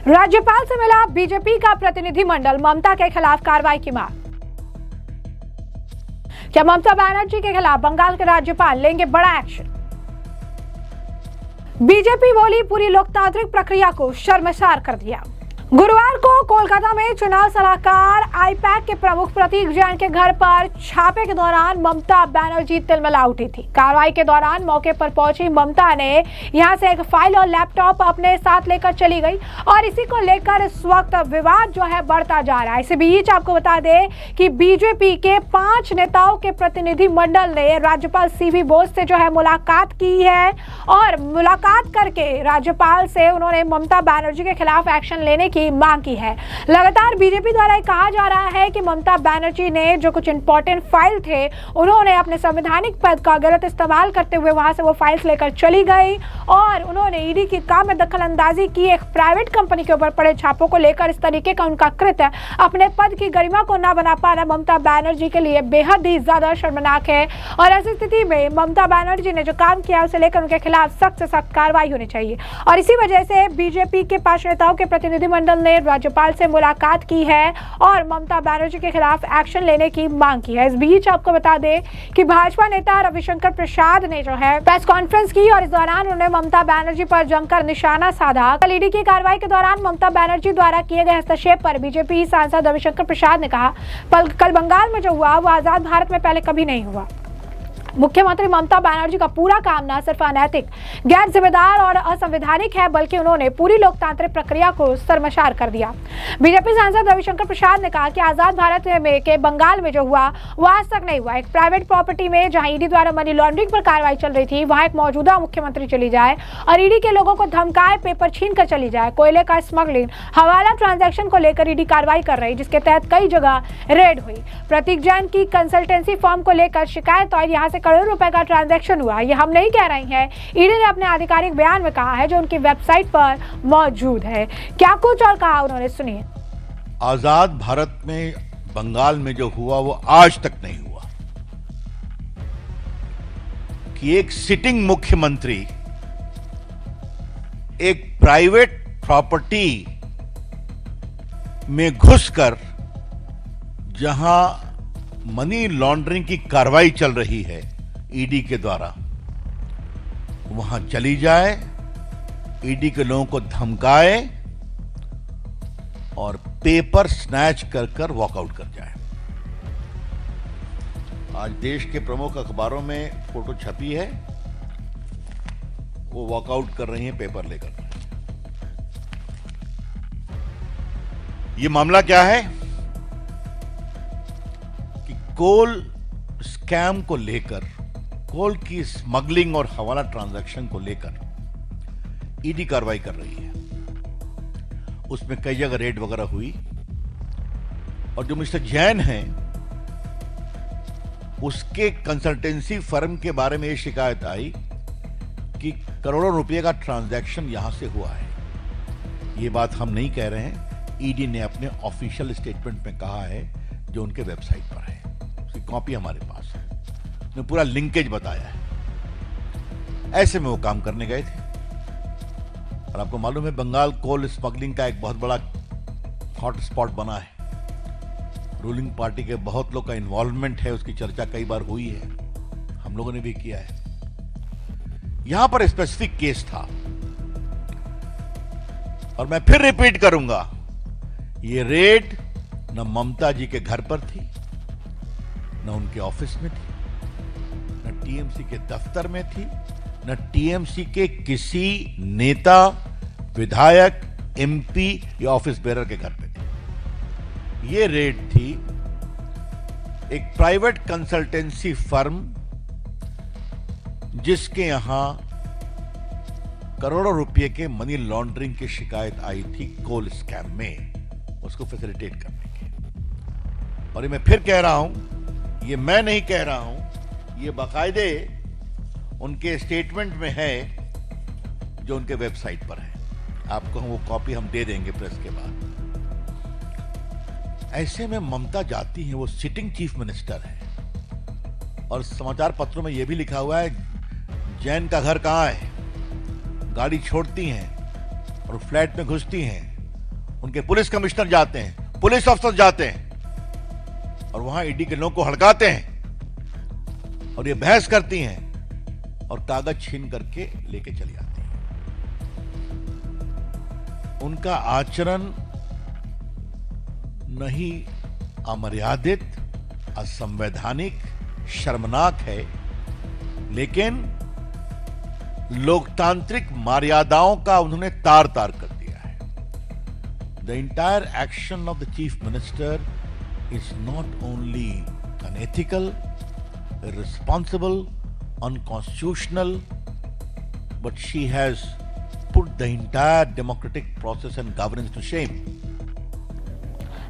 राज्यपाल से मिला बीजेपी का प्रतिनिधिमंडल, ममता के खिलाफ कार्रवाई की मांग। क्या ममता बनर्जी के खिलाफ बंगाल के राज्यपाल लेंगे बड़ा एक्शन? बीजेपी बोली पूरी लोकतांत्रिक प्रक्रिया को शर्मसार कर दिया। गुरुवार को कोलकाता में चुनाव सलाहकार आईपैक के प्रमुख प्रतीक जैन के घर पर छापे के दौरान ममता बनर्जी तिलमिला उठी थी। कार्रवाई के दौरान मौके पर पहुंची ममता ने यहां से एक फाइल और लैपटॉप अपने साथ लेकर चली गई और इसी को लेकर इस वक्त विवाद जो है बढ़ता जा रहा है। इसी बीच आपको बता दें कि बीजेपी के 5 नेताओं के प्रतिनिधिमंडल ने राज्यपाल सीवी बोस से जो है मुलाकात की है और मुलाकात करके राज्यपाल से उन्होंने ममता बनर्जी के खिलाफ एक्शन लेने की मांग की है। लगातार बीजेपी द्वारा कहा जा रहा है कि ममता बनर्जी ने जो कुछ इंपॉर्टेंट फाइल थे उन्होंने अपने संवैधानिक पद का गलत इस्तेमाल करते हुए वहां से वो फाइल्स लेकर चली गई और उन्होंने ईडी की काम में दखल अंदाजी की। एक प्राइवेट कंपनी के ऊपर पड़े छापों को लेकर इस तरीके का उनका कृत्य अपने पद की गरिमा को न बना पाना ममता बनर्जी के लिए बेहद ही ज्यादा शर्मनाक है और ऐसी स्थिति में ममता बनर्जी ने जो काम किया उसे लेकर उनके खिलाफ सख्त से सख्त कार्रवाई होनी चाहिए और इसी वजह से बीजेपी के 5 नेताओं के प्रतिनिधिमंडल ने राज्यपाल से मुलाकात की है और ममता बनर्जी के खिलाफ एक्शन लेने की मांग की है। इस बीच आपको बता दें कि भाजपा नेता रविशंकर प्रसाद ने जो है प्रेस कॉन्फ्रेंस की और इस दौरान उन्होंने ममता बनर्जी पर जमकर निशाना साधा। कल ईडी की कार्रवाई के दौरान ममता बनर्जी द्वारा किए गए हस्तक्षेप पर बीजेपी सांसद रविशंकर प्रसाद ने कहा, कल बंगाल में जो हुआ वो आजाद भारत में पहले कभी नहीं हुआ। मुख्यमंत्री ममता बनर्जी का पूरा काम न सिर्फ अनैतिक, गैर जिम्मेदार और असंवैधानिक है बल्कि उन्होंने पूरी लोकतांत्रिक प्रक्रिया को शर्मसार कर दिया। बीजेपी सांसद रविशंकर प्रसाद ने कहा कि आजाद भारत में के बंगाल में जो हुआ वो आज तक नहीं हुआ। एक प्राइवेट प्रॉपर्टी में जहां ईडी द्वारा मनी लॉन्ड्रिंग पर कार्रवाई चल रही थी वहां एक मौजूदा मुख्यमंत्री चली जाए और ईडी के लोगों को धमकाए, पेपर छीन कर चली जाए। कोयले का स्मगलिंग, हवाला ट्रांजैक्शन को लेकर ईडी कार्रवाई कर रही जिसके तहत कई जगह रेड हुई। प्रतीक जैन की कंसल्टेंसी फर्म को लेकर शिकायत और यहाँ से करोड़ों रुपए का ट्रांजैक्शन हुआ। ये हम नहीं कह रहे हैं, ईडी ने अपने आधिकारिक बयान में कहा है जो उनकी वेबसाइट पर मौजूद है। क्या कुछ और कहा उन्होंने, सुनिए। आजाद भारत में बंगाल में जो हुआ वो आज तक नहीं हुआ कि एक सिटिंग मुख्यमंत्री एक प्राइवेट प्रॉपर्टी में घुसकर जहां मनी लॉन्ड्रिंग की कार्रवाई चल रही है ईडी के द्वारा वहां चली जाए, ईडी के लोगों को धमकाए और पेपर स्नैच कर वॉकआउट कर जाए। आज देश के प्रमुख अखबारों में फोटो छपी है, वो वॉकआउट कर रही हैं पेपर लेकर। ये मामला क्या है कि कोल स्कैम को लेकर, कोल की स्मगलिंग और हवाला ट्रांजैक्शन को लेकर ईडी कार्रवाई कर रही है। उसमें कई जगह रेड वगैरह हुई और जो मिस्टर जैन हैं उसके कंसल्टेंसी फर्म के बारे में यह शिकायत आई कि करोड़ों रुपए का ट्रांजैक्शन यहां से हुआ है। ये बात हम नहीं कह रहे हैं, ईडी ने अपने ऑफिशियल स्टेटमेंट में कहा है जो उनके वेबसाइट पर है, उसकी कॉपी हमारे पास है, ने पूरा लिंकेज बताया है। ऐसे में वो काम करने गए थे और आपको मालूम है बंगाल कोल स्मगलिंग का एक बहुत बड़ा हॉट स्पॉट बना है। रूलिंग पार्टी के बहुत लोग का इन्वॉल्वमेंट है, उसकी चर्चा कई बार हुई है, हम लोगों ने भी किया है। यहां पर स्पेसिफिक केस था और मैं फिर रिपीट करूंगा, ये रेड न ममता जी के घर पर थी, न उनके ऑफिस में थी, न टीएमसी के दफ्तर में थी, न टीएमसी के किसी नेता, विधायक, एमपी या ऑफिस बेरर के घर पे थी। ये रेड थी एक प्राइवेट कंसल्टेंसी फर्म जिसके यहां करोड़ों रुपए के मनी लॉन्ड्रिंग की शिकायत आई थी कोल स्कैम में, उसको फैसिलिटेट करने की। और ये मैं फिर कह रहा हूं, ये मैं नहीं कह रहा हूं, ये बाकायदे उनके स्टेटमेंट में है जो उनके वेबसाइट पर है। आपको वो कॉपी हम दे देंगे प्रेस के बाद। ऐसे में ममता जाती है, वो सिटिंग चीफ मिनिस्टर है और समाचार पत्रों में यह भी लिखा हुआ है जैन का घर कहां है, गाड़ी छोड़ती हैं और फ्लैट में घुसती हैं उनके पुलिस कमिश्नर जाते हैं, पुलिस अफसर जाते हैं और वहां ईडी के लोगों को हड़काते हैं और ये बहस करती हैं और कागज छीन करके लेके चली आती हैं। उनका आचरण नहीं अमर्यादित, असंवैधानिक, शर्मनाक है, लेकिन लोकतांत्रिक मर्यादाओं का उन्होंने तार तार कर दिया है। The entire action of the chief minister is not only unethical, irresponsible, unconstitutional, but she has put the entire democratic process and governance to shame.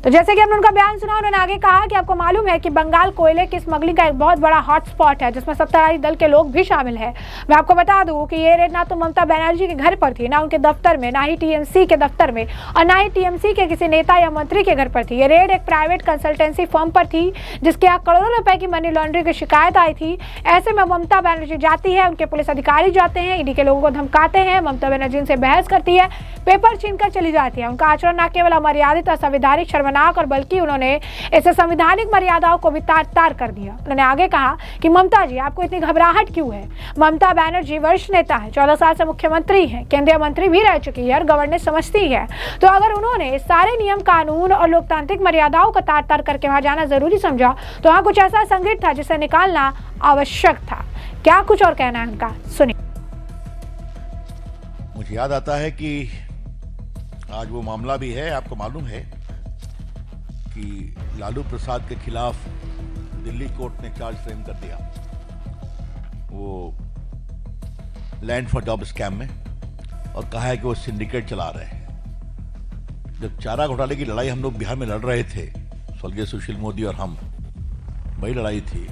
तो जैसे कि हमने उनका बयान सुना, उन्होंने आगे कहा कि आपको मालूम है कि बंगाल कोयले की स्मगलिंग का एक बहुत बड़ा हॉटस्पॉट है जिसमें सत्ताधारी दल के लोग भी शामिल हैं। मैं आपको बता दूं कि ये रेड ना तो ममता बनर्जी के घर पर थी, ना उनके दफ्तर में, ना ही टीएमसी के दफ्तर में और ना ही टीएमसी के किसी नेता या मंत्री के घर पर थी। ये रेड एक प्राइवेट कंसल्टेंसी फर्म पर थी जिसके यहाँ करोड़ों रुपए की मनी लॉन्ड्रिंग की शिकायत आई थी। ऐसे में ममता बनर्जी जाती है, उनके पुलिस अधिकारी जाते हैं, ईडी के लोगों को धमकाते हैं, ममता बनर्जी उनसे बहस करती है, पेपर छीनकर चली जाती है। उनका आचरण न केवल अमर्यादित, असंवैधानिक, शर्मनाक और बल्कि उन्होंने इसे संवैधानिक मर्यादाओं को भी तार तार कर दिया। उन्होंने आगे कहा कि ममता जी, आपको इतनी घबराहट क्यों है? ममता बनर्जी वरिष्ठ नेता है, 14 साल से मुख्यमंत्री हैं, केंद्रीय मंत्री भी रह चुकी है और गवर्नेंस समझती है। तो अगर उन्होंने सारे नियम, कानून और लोकतांत्रिक मर्यादाओं को तार तार करके वहां जाना जरूरी समझा तो वहां कुछ ऐसा संगठित था जिसे निकालना आवश्यक था। क्या कुछ और कहना है उनका, सुनिए। मुझे याद आता है कि आज वो मामला भी है। आपको मालूम है कि लालू प्रसाद के खिलाफ दिल्ली कोर्ट ने चार्ज फ्रेम कर दिया, वो लैंड फॉर जॉब स्कैम में, और कहा है कि वो सिंडिकेट चला रहे हैं। जब चारा घोटाले की लड़ाई हम लोग बिहार में लड़ रहे थे, स्वर्गीय सुशील मोदी और हम, वही लड़ाई थी,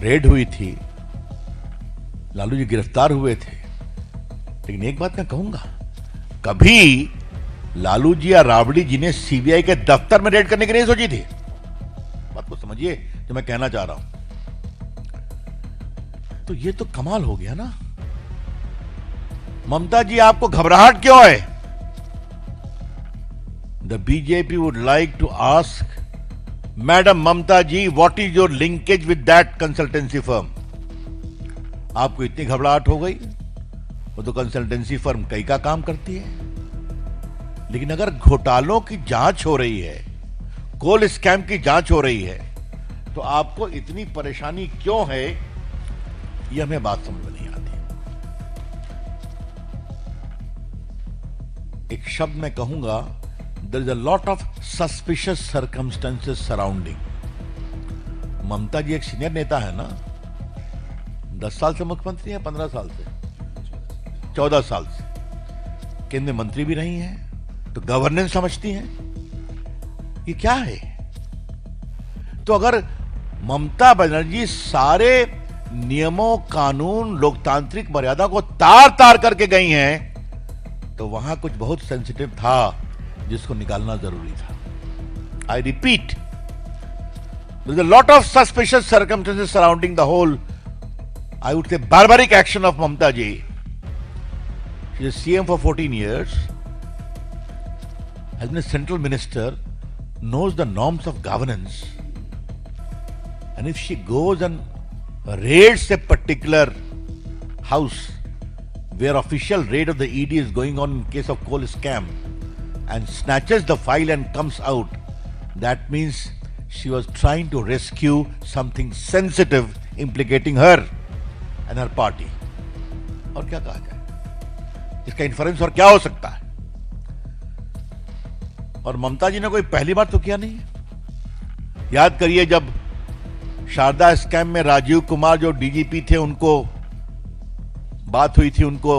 रेड हुई थी, लालू जी गिरफ्तार हुए थे। लेकिन एक बात मैं कहूंगा, कभी लालू जी या राबड़ी जी ने सीबीआई के दफ्तर में रेड करने की नहीं सोची थी। बात को समझिए जो मैं कहना चाह रहा हूं। तो ये तो कमाल हो गया ना। ममता जी, आपको घबराहट क्यों है? The BJP would like to ask madam Mamata ji, what is your linkage with that consultancy firm? आपको इतनी घबराहट हो गई? वो तो कंसल्टेंसी फर्म कई का काम करती है। लेकिन अगर घोटालों की जांच हो रही है, कोल स्कैम की जांच हो रही है, तो आपको इतनी परेशानी क्यों है? यह हमें बात समझ में नहीं आती। एक शब्द मैं कहूंगा, there is a lot of suspicious circumstances surrounding. Mamata ji एक सीनियर नेता है ना, 10 साल से मुख्यमंत्री है, 15 साल से, 14 साल से केंद्रीय मंत्री भी रही हैं, तो गवर्नेंस समझती हैं। ये क्या है? तो अगर ममता बनर्जी सारे नियमों, कानून, लोकतांत्रिक मर्यादा को तार तार करके गई हैं, तो वहां कुछ बहुत सेंसिटिव था जिसको निकालना जरूरी था। I repeat, there is a lot of suspicious circumstances surrounding the whole, I would say barbaric action of Mamata ji. She is CM for 14 years, has been a central minister, knows the norms of governance, and if she goes and raids a particular house where official raid of the ED is going on in case of coal scam and snatches the file and comes out, that means she was trying to rescue something sensitive implicating her and her party. और क्या कहा जाए? इसका inference और क्या हो सकता है? और ममता जी ने कोई पहली बार तो किया नहीं है। याद करिए, जब शारदा स्कैम में राजीव कुमार जो डीजीपी थे, उनको बात हुई थी, उनको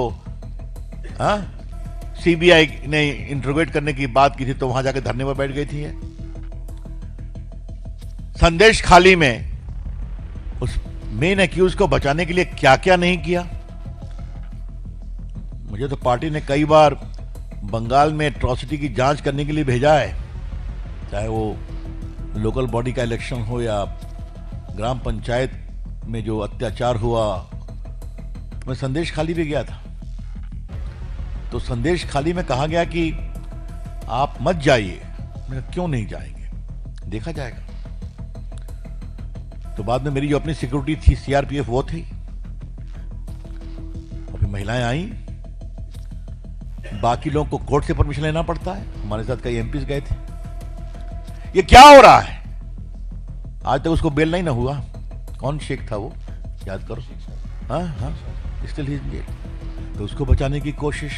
सीबीआई ने इंट्रोगेट करने की बात की थी, तो वहां जाकर धरने पर बैठ गई थी। संदेश खाली में उस मेन एक्यूज को बचाने के लिए क्या क्या नहीं किया। मुझे तो पार्टी ने कई बार बंगाल में एट्रॉसिटी की जांच करने के लिए भेजा है, चाहे वो लोकल बॉडी का इलेक्शन हो या ग्राम पंचायत में जो अत्याचार हुआ। मैं संदेश खाली भी गया था, तो संदेश खाली में कहा गया कि आप मत जाइए। मैंने कहा क्यों नहीं जाएंगे, देखा जाएगा। तो बाद में मेरी जो अपनी सिक्योरिटी थी सीआरपीएफ वो थी, अभी महिलाएं आई, बाकी लोगों को कोर्ट से परमिशन लेना पड़ता है। हमारे साथ कई एमपीज गए थे। ये क्या हो रहा है? आज तक उसको बेल नहीं ना हुआ। कौन शेख था वो, याद करो। हाँ, स्टिल ही इन जेल। तो उसको बचाने की कोशिश,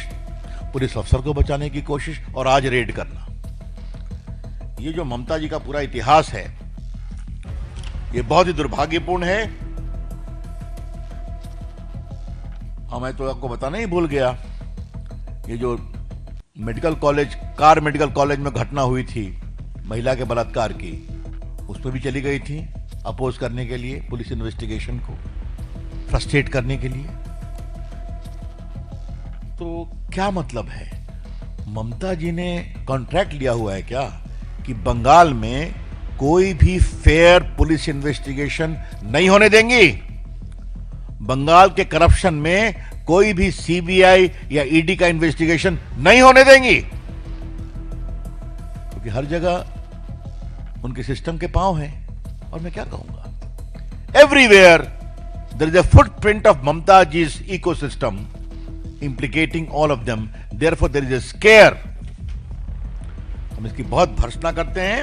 पुलिस अफसर को बचाने की कोशिश, और आज रेड करना। ये जो ममता जी का पूरा इतिहास है, ये बहुत ही दुर्भाग्यपूर्ण है। मैं तो आपको बताना ही भूल गया, ये जो medical college, car medical college में घटना हुई थी महिला के बलात्कार की, उसमें भी चली गई थी अपोज करने के लिए, पुलिस इन्वेस्टिगेशन को फ्रस्ट्रेट करने के लिए। तो क्या मतलब है? ममता जी ने कॉन्ट्रैक्ट लिया हुआ है क्या कि बंगाल में कोई भी फेयर पुलिस इन्वेस्टिगेशन नहीं होने देंगी? बंगाल के करप्शन में कोई भी सीबीआई या ईडी का इन्वेस्टिगेशन नहीं होने देंगी? क्योंकि हर जगह उनके सिस्टम के पांव हैं। और मैं क्या कहूंगा, everywhere there is a footprint of Mamata जी's ecosystem implicating all of them, therefore there is a scare। हम इसकी बहुत भर्त्सना करते हैं।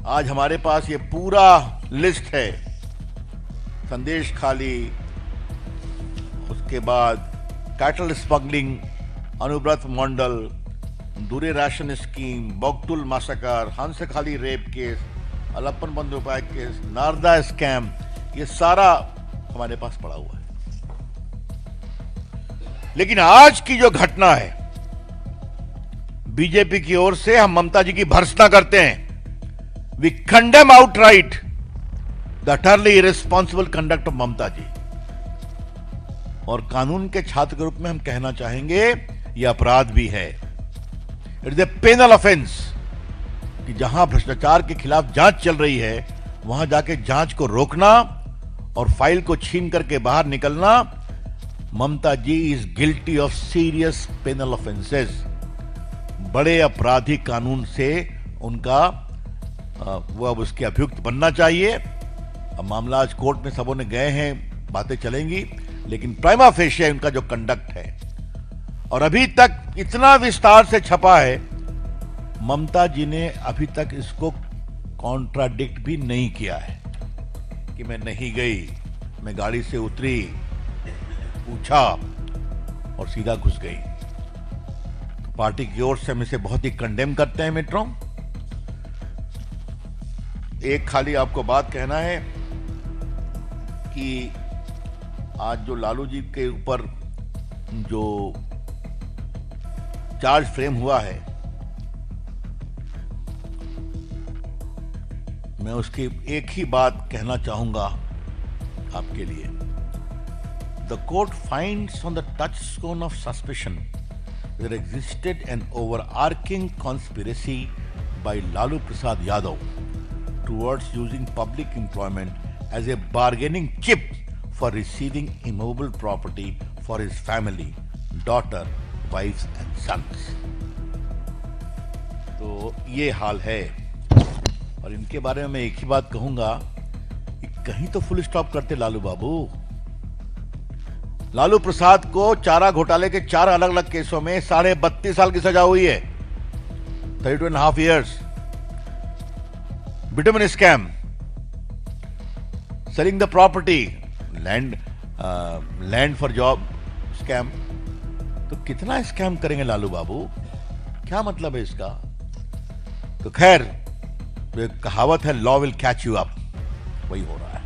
आज हमारे पास ये पूरा लिस्ट है, संदेश खाली, उसके बाद कैटल स्मगलिंग, अनुव्रत मंडल, दूरे ration scheme, बगटुल massacre, Hanskhali rape case, Alapan Bandyopadhyay case, Narada scam, ये सारा हमारे पास पड़ा हुआ है। लेकिन आज की जो घटना है, बीजेपी की ओर से हम ममता जी की भर्त्सना करते हैं। We condemn outright the utterly irresponsible conduct of Mamata ji. और कानून के छात्र के रूप में हम कहना चाहेंगे, यह अपराध भी है। It is a penal offence कि जहां भ्रष्टाचार के खिलाफ जांच चल रही है, वहां जाके जांच को रोकना और फाइल को छीन करके बाहर निकलना। Mamata ji is guilty of serious penal offences. बड़े आपराधिक कानून से उनका वो अब उसके अभियुक्त बनना चाहिए। अब मामला आज कोर्ट में सबों ने गए हैं, बातें चलेंगी, लेकिन प्राइमा फेशिया उनका जो कंडक्ट है, और अभी तक इतना विस्तार से छपा है, ममता जी ने अभी तक इसको कॉन्ट्राडिक्ट भी नहीं किया है कि मैं नहीं गई, मैं गाड़ी से उतरी, पूछा और सीधा घुस गई। तो पार्टी की ओर से हम इसे बहुत ही कंडेम करते हैं मित्रों। एक खाली आपको बात कहना है कि आज जो लालू जी के ऊपर जो चार्ज फ्रेम हुआ है, मैं उसकी एक ही बात कहना चाहूंगा आपके लिए। The court finds on the touchstone of suspicion there existed an overarching conspiracy by Lalu Prasad Yadav towards using public employment as a bargaining chip for receiving immovable property for his family, daughter, wives and sons। तो ये हाल है। और इनके बारे में मैं एक ही बात कहूंगा कि कहीं तो फुल स्टॉप करते लालू बाबू। लालू प्रसाद को चारा घोटाले के 4 अलग अलग केसों में 32.5 साल की सजा हुई है, 32.5 years। Bitumen scam, selling the property, land for job scam. तो कितना स्कैम करेंगे लालू बाबू? क्या मतलब है इसका? तो खैर, तो एक कहावत है, law will catch you up, वही हो रहा है।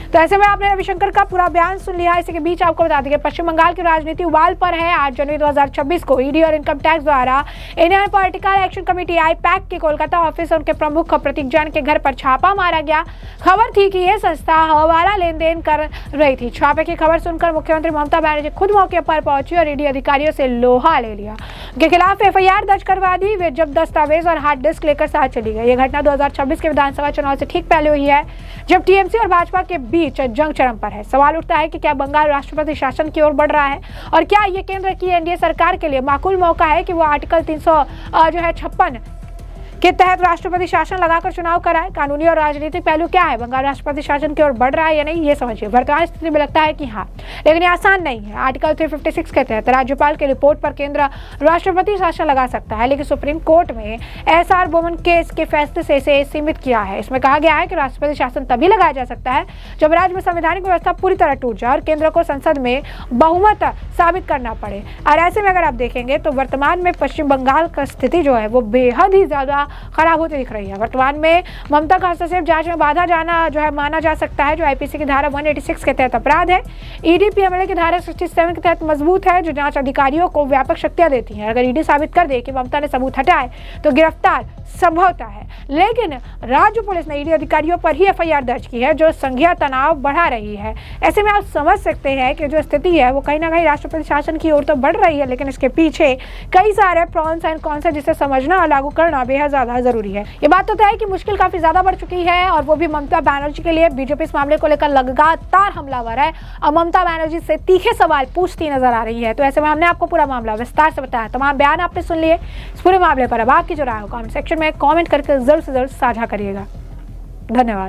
तो ऐसे में आपने रविशंकर का पूरा बयान सुन लिया। इसी के बीच आपको बता दें कि पश्चिम बंगाल की राजनीति उबाल पर है। 8 जनवरी 2026 को ईडी और इनकम टैक्स द्वारा Indian political action committee IUPAC के कोलकाता ऑफिस और उनके प्रमुख प्रतीक जैन के घर पर छापा मारा गया। खबर थी कि यह संस्था हवाला लेन देन कर रही थी। छापे की खबर सुनकर मुख्यमंत्री ममता बनर्जी खुद मौके पर पहुंची और ईडी अधिकारियों से लोहा ले लिया। उनके खिलाफ एफआईआर दर्ज करवा दी। वे जब दस्तावेज और हार्ड डिस्क लेकर साथ चली गई। यह घटना 2026 के विधानसभा चुनाव से ठीक पहले हुई है, जब टीएमसी और भाजपा के बीच जंग चरम पर है। सवाल उठता है कि क्या बंगाल राष्ट्रपति शासन की ओर बढ़ रहा है और क्या ये केंद्र की एनडीए सरकार के लिए माकूल मौका है कि वो आर्टिकल 356 के तहत राष्ट्रपति शासन लगाकर चुनाव कराए। कानूनी और राजनीतिक पहलू क्या है, बंगाल राष्ट्रपति शासन की ओर बढ़ रहा है या नहीं, ये समझिए। वर्तमान स्थिति में लगता है कि हाँ, लेकिन ये आसान नहीं है। आर्टिकल 356 के तहत राज्यपाल के रिपोर्ट पर केंद्र राष्ट्रपति शासन लगा सकता है, लेकिन सुप्रीम कोर्ट में एसआर बोमन केस के फैसले से इसे सीमित किया है। इसमें कहा गया है कि राष्ट्रपति शासन तभी लगाया जा सकता है जब राज्य में संवैधानिक व्यवस्था पूरी तरह टूट जाए और केंद्र को संसद में बहुमत साबित करना पड़े। और ऐसे में अगर आप देखेंगे तो वर्तमान में पश्चिम बंगाल का स्थिति जो है वो बेहद ही ज्यादा खराब होती दिख रही है। वर्तमान में ममता का हस्तक्षेप जांच में बाधा जाना जो है माना जा सकता है, जो आईपीसी की धारा 186 के तहत अपराध है। ईडी पीएमएलए की धारा 67 के तहत मजबूत है, जो जांच अधिकारियों को व्यापक शक्तियां देती हैं। अगर ईडी साबित कर दे कि ममता ने सबूत हटाए तो गिरफ्तार संभवता है, लेकिन राज्य पुलिस ने ईडी अधिकारियों पर ही एफआईआर दर्ज की है, जो संघीय तनाव बढ़ा रही है। ऐसे में आप समझ सकते हैं कि जो स्थिति है वो कहीं ना कहीं राष्ट्रपति शासन की ओर तो बढ़ रही है, लेकिन इसके पीछे कई सारे प्रॉन्स एंड कॉन्स है, जिसे समझना और लागू करना बेहद ज्यादा जरूरी है। ये बात तो तय है कि मुश्किल काफी ज्यादा बढ़ चुकी है और वो भी ममता बनर्जी के लिए। बीजेपी इस मामले को लेकर लगातार हमलावर है और ममता बनर्जी से तीखे सवाल पूछती नजर आ रही है। तो ऐसे में हमने आपको पूरा मामला विस्तार से बताया, तमाम बयान आपने सुन लिए। इस पूरे मामले पर अब आपकी जो राय हो कमेंट सेक्शन में कमेंट करके जरूर से जरूर साझा करिएगा। धन्यवाद।